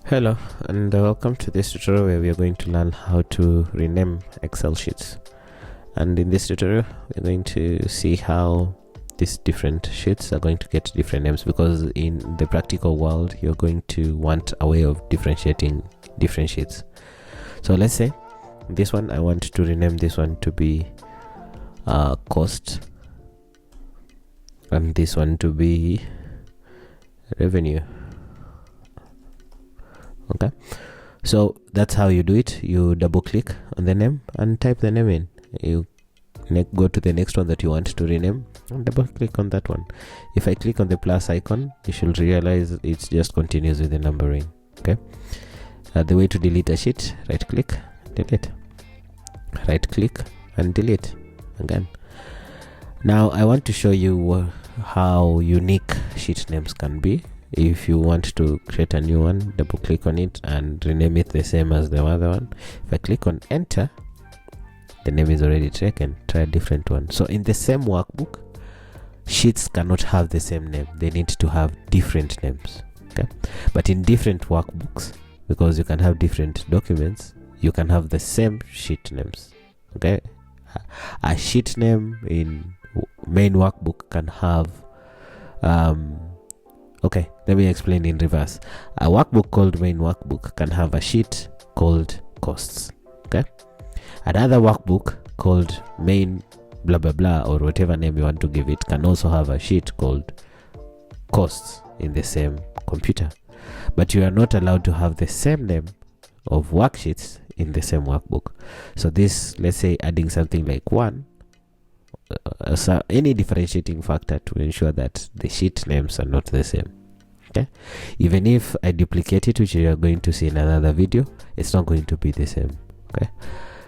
Hello and welcome to this tutorial where we are going to learn how to rename Excel sheets. And in this tutorial we're going to see how these different sheets are going to get different names, because in the practical world you're going to want a way of differentiating different sheets. So let's say this one, I want to rename this one to be cost, and this one to be revenue. Okay, so that's how you do it. You double click on the name and type the name in. You go to the next one that you want to rename and double click on that one. If I click on the plus icon, you should realize it just continues with the numbering. Okay, the way to delete a sheet: right click, delete, right click and delete again. Now I want to show you how unique sheet names can be. If you want to create a new one, double click on it and rename it the same as the other one. If I click on enter, the name is already taken. Try a different one. So in the same workbook, sheets cannot have the same name. They need to have different names. Okay, but in different workbooks, because you can have different documents, you can have the same sheet names. Okay, a sheet name in main workbook can have okay, let me explain in reverse. A workbook called main workbook can have a sheet called costs. Okay, another workbook called main blah blah blah, or whatever name you want to give it, can also have a sheet called costs in the same computer. But you are not allowed to have the same name of worksheets in the same workbook. So this, let's say adding something like one, so any differentiating factor to ensure that the sheet names are not the same. Okay, even if I duplicate it, which you are going to see in another video, it's not going to be the same. Okay,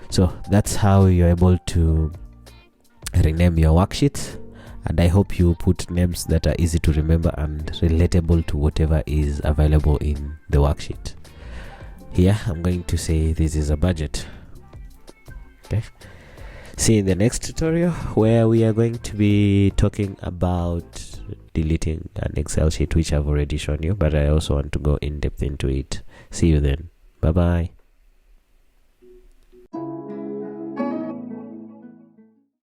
so that's how you're able to rename your worksheets, and I hope you put names that are easy to remember and relatable to whatever is available in the worksheet. Here I'm going to say this is a budget. Okay, see you in the next tutorial, where we are going to be talking about deleting an Excel sheet, which I've already shown you, but I also want to go in depth into it. See you then. Bye bye.